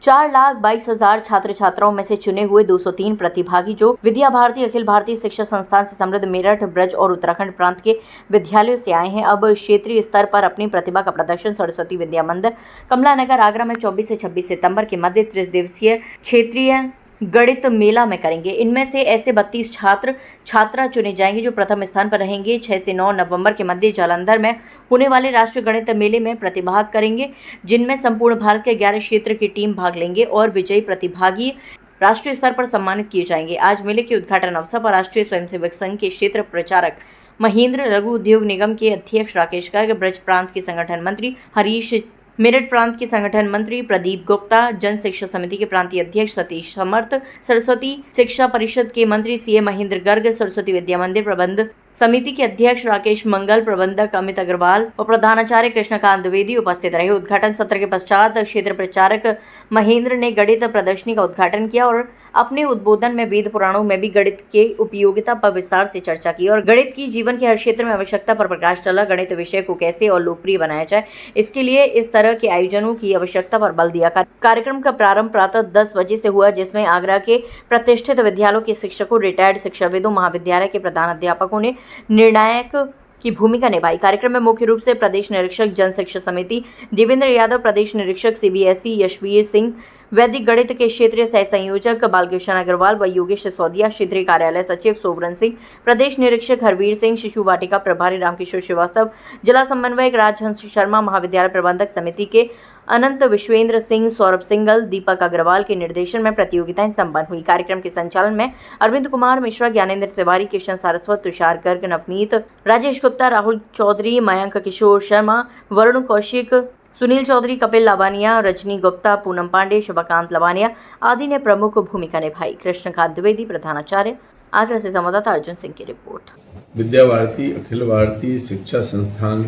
4,22,000 छात्र छात्राओं में से चुने हुए 203 प्रतिभागी जो विद्या भारती अखिल भारतीय शिक्षा संस्थान से समृद्ध मेरठ, ब्रज और उत्तराखंड प्रांत के विद्यालयों से आए हैं, अब क्षेत्रीय स्तर पर अपनी प्रतिभा का प्रदर्शन सरस्वती विद्या मंदिर, कमला नगर, आगरा में 24 से 26 सितंबर के मध्य त्रिदिवसीय क्षेत्रीय गणित मेला में करेंगे। इनमें से ऐसे 32 छात्र छात्रा चुने जाएंगे जो प्रथम स्थान पर रहेंगे। 6 से 9 नवंबर के मध्य जालंधर में होने वाले राष्ट्रीय गणित मेले में प्रतिभाग करेंगे, जिनमें संपूर्ण भारत के 11 क्षेत्र की टीम भाग लेंगे और विजयी प्रतिभागी राष्ट्रीय स्तर पर सम्मानित किए जाएंगे। आज मेले के उद्घाटन अवसर पर राष्ट्रीय स्वयंसेवक संघ के क्षेत्र प्रचारक महेंद्र, लघु उद्योग निगम के अध्यक्ष राकेश गर्ग, ब्रज प्रांत के संगठन मंत्री हरीश, मेरठ प्रांत के संगठन मंत्री प्रदीप गुप्ता, जन शिक्षा समिति के प्रांतीय अध्यक्ष सतीश समर्थ, सरस्वती शिक्षा परिषद के मंत्री सीए महेंद्र गर्ग, सरस्वती विद्या मंदिर प्रबंध समिति के अध्यक्ष राकेश मंगल, प्रबंधक अमित अग्रवाल और प्रधानाचार्य कृष्णकांत द्विवेदी उपस्थित रहे। उद्घाटन सत्र के पश्चात क्षेत्र प्रचारक महेंद्र ने गणित प्रदर्शनी का उद्घाटन किया और अपने उद्बोधन में वेद पुराणों में भी गणित के उपयोगिता पर विस्तार से चर्चा की और गणित की जीवन के हर क्षेत्र में आवश्यकता पर प्रकाश डाला। गणित विषय को कैसे और लोकप्रिय बनाया जाए, इसके लिए इस तरह के आयोजनों की आवश्यकता पर बल दिया। कार्यक्रम का प्रारंभ प्रातः 10 बजे से हुआ, जिसमें आगरा के प्रतिष्ठित विद्यालयों के शिक्षकों, रिटायर्ड शिक्षाविदों, महाविद्यालय के प्रधान अध्यापकों ने निर्णायक की भूमिका निभाई। कार्यक्रम में मुख्य रूप से प्रदेश निरीक्षक जन शिक्षा समिति देवेंद्र यादव, प्रदेश निरीक्षक सीबीएसई यशवीर सिंह, वैदिक गणित के क्षेत्रीय सह संयोजक बालकृष्ण अग्रवाल व योगेश सिसोदिया, क्षेत्रीय कार्यालय सचिव सोवरन सिंह, प्रदेश निरीक्षक हरवीर सिंह, शिशु वाटिका प्रभारी रामकिशोर श्रीवास्तव, जिला समन्वयक राजहंस शर्मा, महाविद्यालय प्रबंधक समिति के अनंत विश्वेंद्र सिंह, सौरभ सिंगल, दीपक अग्रवाल के निर्देशन में प्रतियोगिताएं संपन्न हुई। कार्यक्रम के संचालन में अरविंद कुमार मिश्रा, ज्ञानेंद्र तिवारी, किशन सारस्वत, तुषार गर्ग, नवनीत, राजेश गुप्ता, राहुल चौधरी, मयंक किशोर शर्मा, वरुण कौशिक, सुनील चौधरी, कपिल लावानिया, रजनी गुप्ता, पूनम पांडे, शुभकांत लवानिया आदि ने प्रमुख भूमिका निभाई। कृष्णकांत द्विवेदी, प्रधानाचार्य, आगरा से संवाददाता अर्जुन सिंह की रिपोर्ट। विद्या भारती अखिल भारतीय शिक्षा संस्थान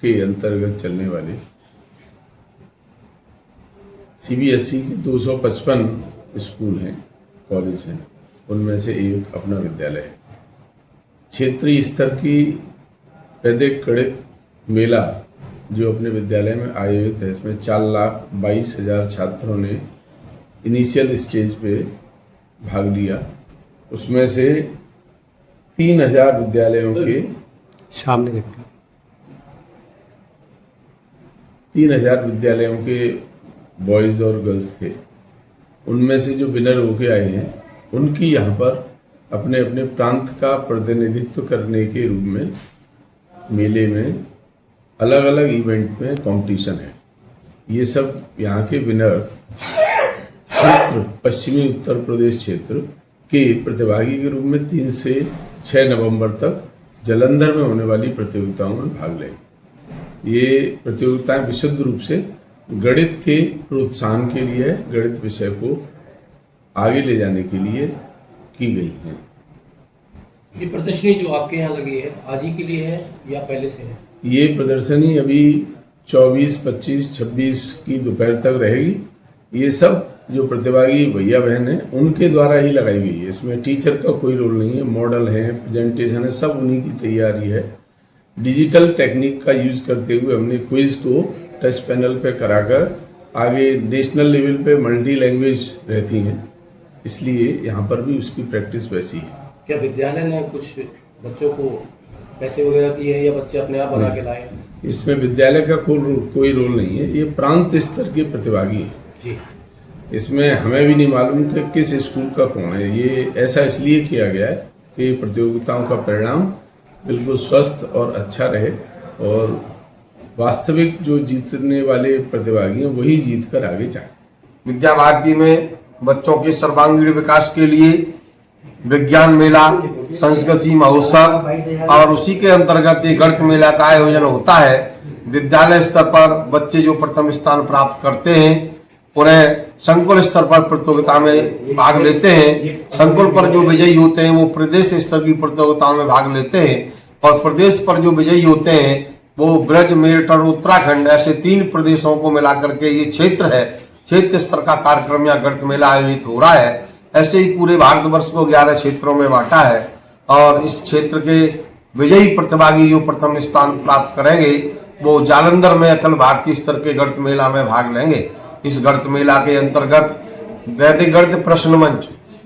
के अंतर्गत चलने वाले सीबीएसई के 255 स्कूल हैं, कॉलेज हैं, उनमें से एक अपना विद्यालय है। क्षेत्रीय स्तर की वैदिक गणित मेला जो अपने विद्यालय में आयोजित है, इसमें 4,22,000 छात्रों ने इनिशियल स्टेज पे भाग लिया। उसमें से 3,000 विद्यालयों के सामने 3,000 विद्यालयों के बॉयज़ और गर्ल्स थे। उनमें से जो विनर होके आए हैं, उनकी यहाँ पर अपने अपने प्रांत का प्रतिनिधित्व करने के रूप में मेले में अलग अलग इवेंट में कंपटीशन है। ये सब यहाँ के विनर क्षेत्र पश्चिमी उत्तर प्रदेश क्षेत्र के प्रतिभागी के रूप में 3 से 6 नवंबर तक जालंधर में होने वाली प्रतियोगिताओं में भाग लेंगे। ये प्रतियोगिताएं विशुद्ध रूप से गणित के प्रोत्साहन के लिए, गणित विषय को आगे ले जाने के लिए की गई हैं। ये प्रदर्शनी जो आपके यहाँ लगी है, आज ही के लिए है या पहले से है? ये प्रदर्शनी अभी 24, 25, 26 की दोपहर तक रहेगी। ये सब जो प्रतिभागी भैया बहन हैं, उनके द्वारा ही लगाई गई है। इसमें टीचर का कोई रोल नहीं है। मॉडल है, प्रेजेंटेशन है, सब उन्हीं की तैयारी है। डिजिटल टेक्निक का यूज करते हुए हमने क्विज को टच पैनल पे कराकर आगे नेशनल लेवल पे मल्टी लैंग्वेज रहती हैं, इसलिए यहाँ पर भी उसकी प्रैक्टिस वैसी है। क्या विद्यालय ने कुछ बच्चों को पैसे वगैरह दिए हैं या बच्चे अपने आप बना के लाए? इसमें विद्यालय का कोई रोल नहीं है। ये प्रांत स्तर के प्रतिभागी हैं। इसमें हमें भी नहीं मालूम कि किस स्कूल का कौन है। ये ऐसा इसलिए किया गया है कि प्रतियोगिताओं का परिणाम बिल्कुल स्वस्थ और अच्छा रहे और वास्तविक जो जीतने वाले प्रतिभागी हैं वही जीत कर आगे जाए। विद्या भारती में बच्चों के सर्वांगीण विकास के लिए विज्ञान मेला, संस्कृति महोत्सव और उसी के अंतर्गत एक गणित मेला का आयोजन होता है। विद्यालय स्तर पर बच्चे जो प्रथम स्थान प्राप्त करते हैं उन्हें संकुल स्तर पर प्रतियोगिता में भाग लेते हैं। संकुल पर जो विजयी होते हैं वो प्रदेश स्तर की प्रतियोगिताओं में भाग लेते हैं और प्रदेश पर जो विजयी होते हैं वो ब्रज, मेरठ और उत्तराखंड, ऐसे 3 प्रदेशों को मिलाकर के ये क्षेत्र है। क्षेत्र स्तर का कार्यक्रम या गणित मेला आयोजित हो रहा है। ऐसे ही पूरे भारतवर्ष को 11 क्षेत्रों में बांटा है और इस क्षेत्र के विजयी प्रतिभागी जो प्रथम स्थान प्राप्त करेंगे वो जालंधर में अखिल भारतीय स्तर के गणित मेला में भाग लेंगे इस गणित मेला के अंतर्गत वैदिक गणित प्रश्न मंच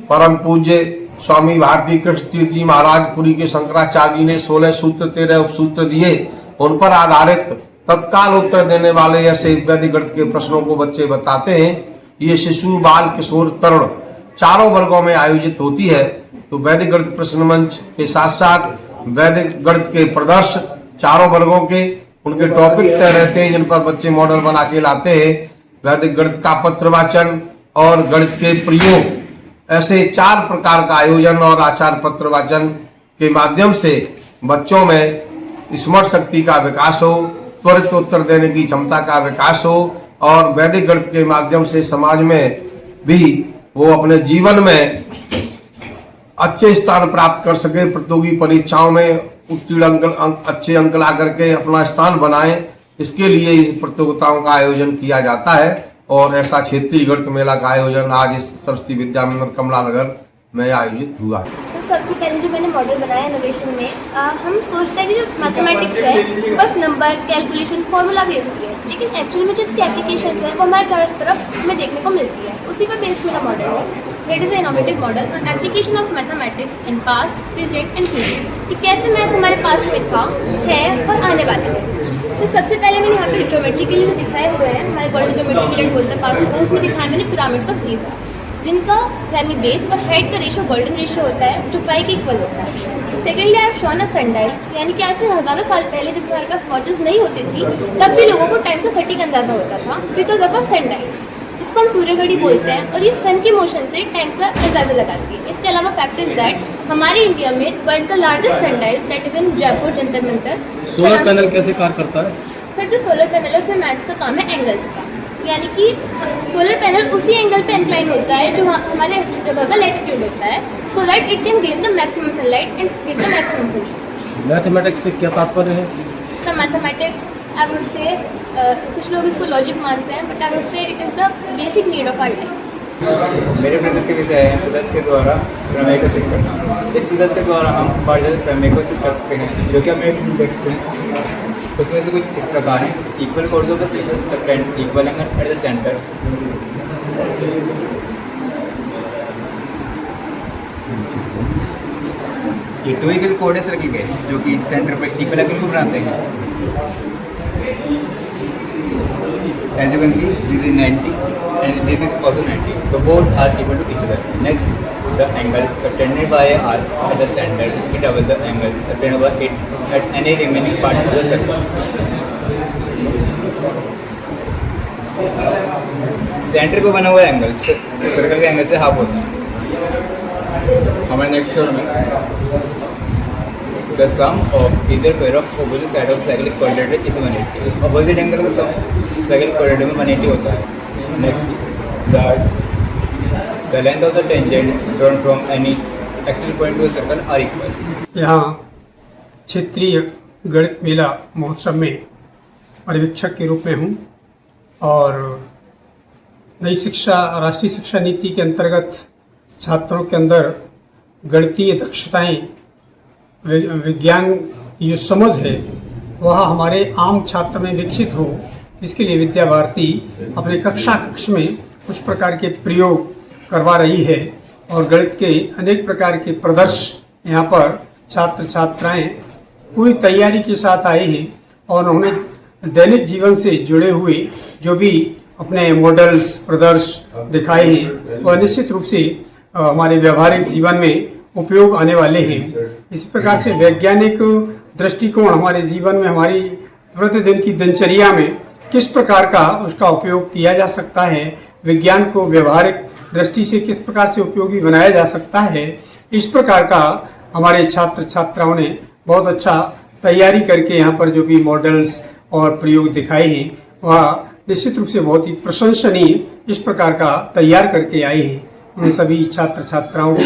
परम पूज्य स्वामी भारती कृष्ण तीर्थ जी महाराज पुरी के शंकराचार्य जी ने 16 सूत्र 13 उपसूत्र दिए, उन पर आधारित तत्काल उत्तर देने वाले ऐसे वैदिक गणित के प्रश्नों को बच्चे बताते हैं। ये शिशु, बाल, किशोर, तरुण चारों वर्गों में आयोजित होती है। तो वैदिक गणित प्रश्न मंच के साथ साथ वैदिक गणित के प्रदर्श चारों वर्गों के उनके टॉपिक तय रहते हैं, जिन पर बच्चे मॉडल बना के लाते हैं। वैदिक गणित का पत्रवाचन और गणित के प्रयोग, ऐसे 4 प्रकार का आयोजन और आचार पत्र वाचन के माध्यम से बच्चों में स्मरण शक्ति का विकास हो, त्वरित उत्तर देने की क्षमता का विकास हो और वैदिक गणित के माध्यम से समाज में भी वो अपने जीवन में अच्छे स्थान प्राप्त कर सके, प्रतियोगी परीक्षाओं में उत्तीर्ण अच्छे अंक ला करके अपना स्थान बनाएं। इसके लिए इस प्रतियोगिताओं का आयोजन किया जाता है और ऐसा क्षेत्रीय गणित मेला का आयोजन आज इस सरस्वती विद्या मंदिर कमला नगर में आयोजित हुआ है। सबसे पहले जो मैंने मॉडल बनाया इनोवेशन में, हम सोचते हैं कि जो मैथमेटिक्स है बस नंबर, कैलकुलेशन, फॉर्मूला बेस्ड है, लेकिन एक्चुअली में जो इसकी एप्लीकेशन है वो हमारे चारों तरफ हमें देखने को मिलती है। उसी पर बेस्ड मेरा मॉडल है। That is innovative model application of mathematics in past, present and future, कि कैसे मैथ हमारे पास्ट में था, है और आने वाला है। तो सबसे पहले मैंने यहाँ पे ज्योमेट्री के लिए जो दिखाए हुए हैं, हमारे गोल्डन ज्योमेट्री पीरियड बोलते हैं पास्ट को, उसमें दिखाया मैंने पिरामिड्स ऑफ गीज़ा, जिनका प्राइमरी बेस और हेड का रेशियो गोल्डन रेशियो होता है जो पाई के इक्वल होता है। Secondly I have shown a sundial, यानी कि आज से हज़ारों साल पहले जब हमारे पास वॉचेस नहीं होती थी तब भी लोगों को टाइम का सटीक अंदाजा होता था बिकॉज ऑफ अ सनडायल। इसको हम सूर्य घड़ी बोलते हैं और ये सन के मोशन से टाइम का अंदाजा लगाती है। इसके अलावा फैक्ट इज दैट हमारे इंडिया में वर्ल्ड का largest sundial that is in Jaipur Jantar Mantar. Solar panel कैसे कार्य करता है? फिर जो सोलर पैनल है उसमें मैथ्स का काम है एंगल्स का, यानी कि सोलर पैनल उसी एंगल पे इंक्लाइन होता है जो हमारे जगह का लैटिट्यूड होता है, so that it can gain the maximum sunlight and give the maximum function. Mathematics से क्या तात्पर्य है? द मैथमेटिक्स आई वुड से, कुछ लोग इसको लॉजिक मानते हैं, but I would say it is the basic need of our life. मेरे प्रदेश के विषय है प्रदेश के द्वारा प्रमेय को सिद्ध करना। इस प्रदेश के द्वारा हम पारदर्शी प्रमेय को सिद्ध कर सकते हैं, जो कि हम एक देखते हैं। उसमें से कुछ इस प्रकार है: equal code of subtend equal angle at the centre, ये 2 इक्वल कोड है सर्किल के जो कि सेंटर पर इक्वल एंगल को बनाते हैं। As you can see, this is 90 and this is also 90. The both are equal to each other. Next, the angle subtended by a arc at the center it double the angle subtended by it at any remaining part of the circle. Centre पे बना हुआ angle circle के angle से half होता है। हमारे next theorem में the sum of either pair of opposite side of cyclic quadratic is 180. Opposite angle का sum cyclic quadratic में 180 होता है। Next, the length of the tangent drawn from any axial point to a circle are equal. यहाँ क्षेत्रीय गणित मेला महोत्सव में पर्यवेक्षक के रूप में हूँ और नई शिक्षा राष्ट्रीय शिक्षा नीति के अंतर्गत छात्रों के अंदर गणितीय दक्षताएं, विज्ञान की जो समझ है वह हमारे आम छात्र में विकसित हो, इसके लिए विद्या भारती अपने कक्ष में कुछ प्रकार के प्रयोग करवा रही है और गणित के अनेक प्रकार के प्रदर्श यहाँ पर छात्र छात्राएं पूरी तैयारी के साथ आए हैं और उन्होंने दैनिक जीवन से जुड़े हुए जो भी अपने मॉडल्स प्रदर्श दिखाए हैं वह निश्चित रूप से हमारे व्यवहारिक जीवन में उपयोग आने वाले हैं। इसी प्रकार से वैज्ञानिक दृष्टिकोण हमारे जीवन में, हमारी प्रतिदिन की दिनचर्या में किस प्रकार का उसका उपयोग किया जा सकता है, विज्ञान को व्यवहारिक दृष्टि से किस प्रकार से उपयोगी बनाया जा सकता है, इस प्रकार का हमारे छात्र छात्राओं ने बहुत अच्छा तैयारी करके यहाँ पर जो भी मॉडल्स और प्रयोग दिखाए हैं वह निश्चित रूप से बहुत ही प्रशंसनीय इस प्रकार का तैयार करके आए हैं। उन सभी छात्र छात्राओं को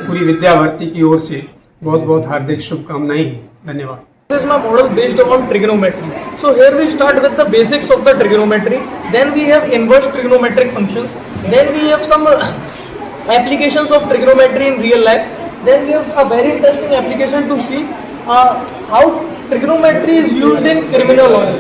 पूरी विद्या भारती की ओर से बहुत बहुत हार्दिक शुभकामनाएं हैं। धन्यवाद। This is my model based on trigonometry. So here we start with the basics of the trigonometry. Then we have inverse trigonometric functions. Then we have some applications of trigonometry in real life. Then we have a very interesting application to see how trigonometry is used in criminology,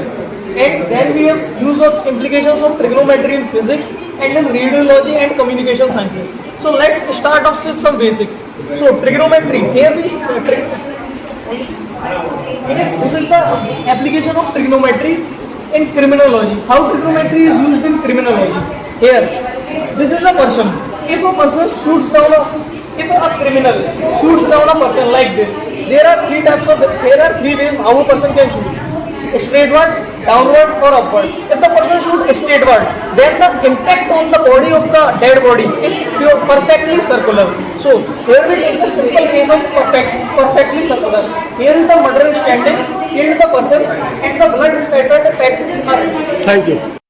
and then we have use of implications of trigonometry in physics and in radiology and communication sciences. So let's start off with some basics. So trigonometry, here we this is the application of trigonometry in criminology. How trigonometry is used in criminology? Here, this is a person. If a person shoots down if a criminal shoots down a person like this, there are three ways how a person can shoot: straightward, downward, or upward. If the person shoots straightward, then the impact on the body of the dead body is perfectly circular. So here we take the simple case of perfectly circular. Here is the murderer standing, here is the person, and the blood spattered patterns are. Thank you.